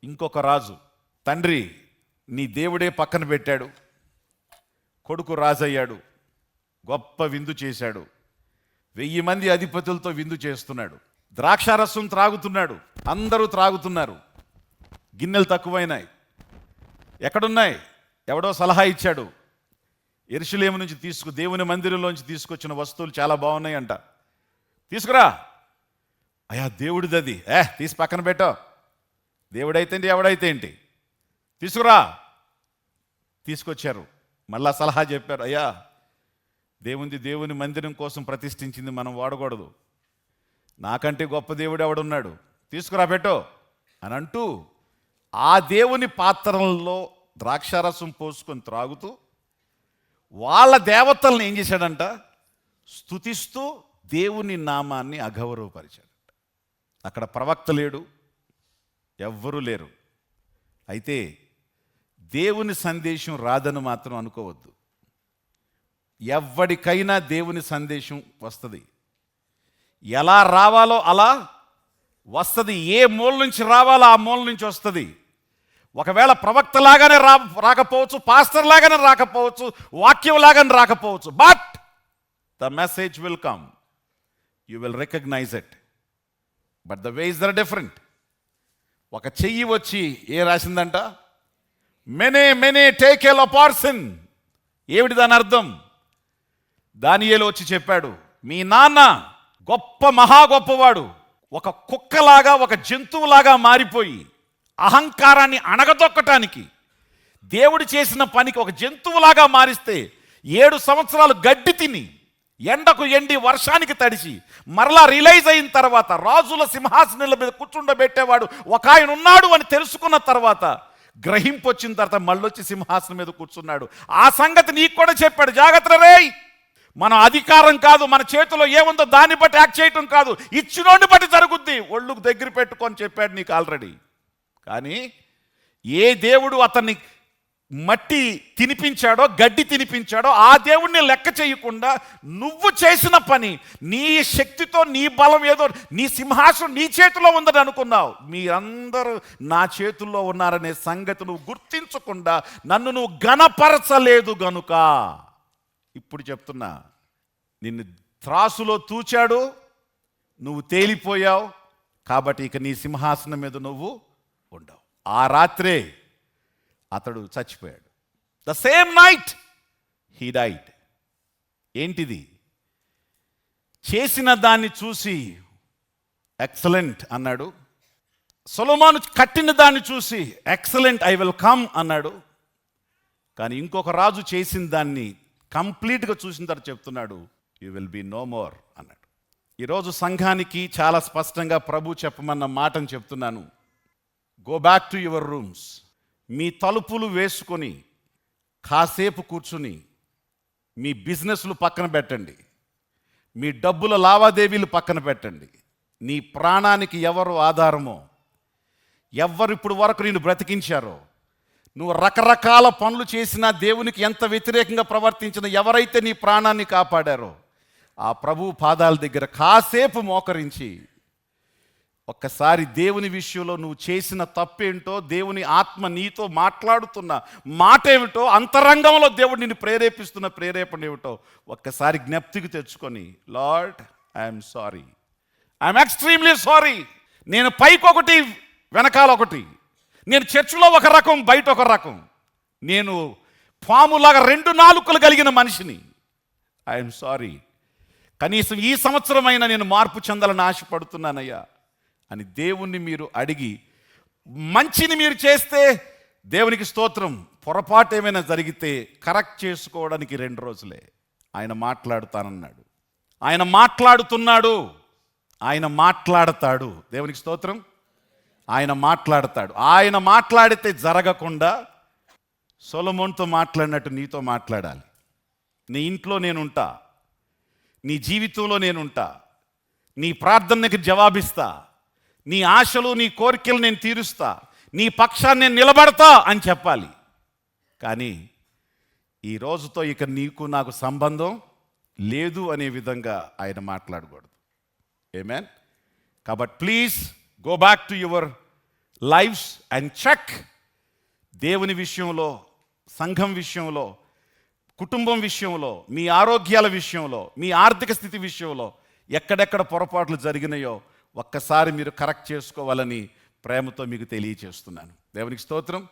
ఇంకొక రాజు, తండ్రి నీ దేవుడే పక్కన పెట్టాడు, కొడుకు రాజయ్యాడు, గొప్ప విందు చేశాడు, 1000 మంది అధిపతులతో విందు చేస్తున్నాడు, ద్రాక్షారసం త్రాగుతున్నాడు, అందరూ త్రాగుతున్నారు, గిన్నెలు తక్కువైనాయి. ఎక్కడున్నాయి? ఎవడో సలహా ఇచ్చాడు, యెరూషలేము నుంచి దేవుని మందిరంలోంచి తీసుకొచ్చిన వస్తువులు చాలా బాగున్నాయి అంట, తీసుకురా. అయ్యా దేవుడిది అది, తీసి పక్కన పెట్టో, దేవుడైతే ఏంటి ఎవడైతే ఏంటి, తీసుకురా. తీసుకొచ్చారు, మళ్ళా సలహా చెప్పారు, అయ్యా దేవుని మందిరం కోసం ప్రతిష్ఠించింది మనం వాడకూడదు, నాకంటే గొప్ప దేవుడు ఎవడున్నాడు, తీసుకురా పెట్టో అని అంటూ ఆ దేవుని పాత్రల్లో ద్రాక్షారసం పోసుకొని త్రాగుతూ వాళ్ళ దేవతలను ఏం చేశాడంట, స్తుతిస్తూ దేవుని నామాన్ని అగౌరవపరిచాడు. అక్కడ ప్రవక్త లేడు, ఎవ్వరూ లేరు. అయితే దేవుని సందేశం రాదని మాత్రం అనుకోవద్దు. ఎవ్వడికైనా దేవుని సందేశం వస్తుంది, ఎలా రావాలో అలా వస్తుంది, ఏ మూల నుంచి రావాలో ఆ మూల నుంచి వస్తుంది. ఒకవేళ ప్రవక్తలాగానే రాకపోవచ్చు, పాస్టర్ లాగానే రాకపోవచ్చు, వాక్యం లాగానే రాకపోవచ్చు, but the message will come, you will recognise it, but the ways are different. ఒక చెయ్యి వచ్చి ఏ రాసిందంట, మెనే టేక్ ఎ పార్సన్. ఏమిటి దాని అర్థం? దానియేలు వచ్చి చెప్పాడు, మీ నాన్న మహా గొప్పవాడు, ఒక కుక్కలాగా ఒక జంతువులాగా మారిపోయి అహంకారాన్ని అణగదొక్కటానికి దేవుడు చేసిన పనికి ఒక జంతువులాగా మారిస్తే 7 సంవత్సరాలు గడ్డి తిని ఎండకు ఎండి వర్షానికి తడిసి మరలా రిలైజ్ అయిన తర్వాత రాజుల సింహాసనాల మీద కూర్చుండబెట్టేవాడు ఒక ఆయన ఉన్నాడు అని తెలుసుకున్న తర్వాత గ్రహింపు వచ్చిన తర్వాత మళ్ళొచ్చి సింహాసనం మీద కూర్చున్నాడు. ఆ సంగతి నీకు కూడా చెప్పాడు, జాగ్రత్త రేయ్, మన అధికారం కాదు, మన చేతిలో ఏముందో దాన్ని బట్టి యాక్ట్ చేయటం కాదు, ఇచ్చినోడిని బట్టి జరుగుద్ది, ఒళ్ళుకు దగ్గర పెట్టుకొని చెప్పాడు నీకు ఆల్రెడీ. కానీ ఏ దేవుడు అతన్ని మట్టి తినిపించాడో, గడ్డి తినిపించాడో ఆ దేవుణ్ణి లెక్క చేయకుండా నువ్వు చేసిన పని, నీ శక్తితో నీ బలం ఏదో, నీ సింహాసనం నీ చేతిలో ఉందని అనుకున్నావు, మీరందరూ నా చేతుల్లో ఉన్నారనే సంగతి నువ్వు గుర్తించకుండా నన్ను నువ్వు ఘనపరచలేదు గనుక, ఇప్పుడు చెప్తున్నా, నిన్ను త్రాసులో తూచాడు, నువ్వు తేలిపోయావు, కాబట్టి ఇక నీ సింహాసనం మీద నువ్వు ఉండవు. ఆ రాత్రే అతడు చచ్చిపోయాడు. The same night he died. ఏంటిది? చేసిన దాన్ని చూసి ఎక్సలెంట్ అన్నాడు. సొలొమోను కట్టిన దాన్ని చూసి ఎక్సలెంట్, ఐ విల్ కమ్ అన్నాడు. కానీ ఇంకొక రాజు చేసిన దాన్ని కంప్లీట్గా చూసిన తర్వాత చెప్తున్నాడు, you will be no more అన్నాడు. ఈరోజు సంఘానికి చాలా స్పష్టంగా ప్రభు చెప్పమన్న మాటను చెప్తున్నాను. Go back to your rooms. మీ తలుపులు వేసుకొని కాసేపు కూర్చుని మీ బిజినెస్లు పక్కన పెట్టండి, మీ డబ్బుల లావాదేవీలు పక్కన పెట్టండి. నీ ప్రాణానికి ఎవరు ఆధారమో, ఎవరు ఇప్పుడు వరకు నేను బ్రతికించారో, నువ్వు రకరకాల పనులు చేసినా దేవునికి ఎంత వ్యతిరేకంగా ప్రవర్తించిన ఎవరైతే నీ ప్రాణాన్ని కాపాడారో ఆ ప్రభు పాదాల దగ్గర కాసేపు మోకరించి ఒక్కసారి దేవుని విషయంలో నువ్వు చేసిన తప్పేంటో, దేవుని ఆత్మ నీతో మాట్లాడుతున్న మాట ఏమిటో, అంతరంగంలో దేవుడు నిన్ను ప్రేరేపిస్తున్న ప్రేరేపణ ఏమిటో ఒక్కసారి జ్ఞప్తికి తెచ్చుకొని, lord I'm sorry, I'm extremely sorry. నేను పైకొకటి వెనకాల ఒకటి, నేను చర్చిలో ఒక రకం బయట ఒక రకం, నేను పాములాగా 2 నాలుకలు కలిగిన మనిషిని, ఐఎమ్ సారీ. కనీసం ఈ సంవత్సరమైనా నేను మార్పు చెందాలని ఆశపడుతున్నానయ్యా అని దేవుణ్ణి మీరు అడిగి, మంచిని మీరు చేస్తే దేవునికి స్తోత్రం, పొరపాటు ఏమైనా జరిగితే కరెక్ట్ చేసుకోవడానికి 2 రోజులే. ఆయన మాట్లాడుతానన్నాడు, ఆయన మాట్లాడుతున్నాడు, ఆయన మాట్లాడతాడు. దేవునికి స్తోత్రం. ఆయన మాట్లాడతాడు. ఆయన మాట్లాడితే జరగకుండా సొలొమోనుతో మాట్లాడినట్టు నీతో మాట్లాడాలి. నీ ఇంట్లో నేనుంటా, నీ జీవితంలో నేనుంటా, నీ ప్రార్థనకి జవాబిస్తా, నీ ఆశలు నీ కోరికలు నేను తీరుస్తా, నీ పక్షాన్ని నేను నిలబడతా అని చెప్పాలి. కానీ ఈ రోజుతో ఇక నీకు నాకు సంబంధం లేదు అనే విధంగా ఆయన మాట్లాడకూడదు. ఆమేన్. కాబట్టి please go back to your lives and check. దేవుని విషయంలో, సంఘం విషయంలో, కుటుంబం విషయంలో, మీ ఆరోగ్యాల విషయంలో, మీ ఆర్థిక స్థితి విషయంలో ఎక్కడెక్కడ పొరపాట్లు జరిగినాయో ఒక్కసారి మీరు కరెక్ట్ చేసుకోవాలని ప్రేమతో మీకు తెలియచేస్తున్నాను. దేవునికి స్తోత్రం.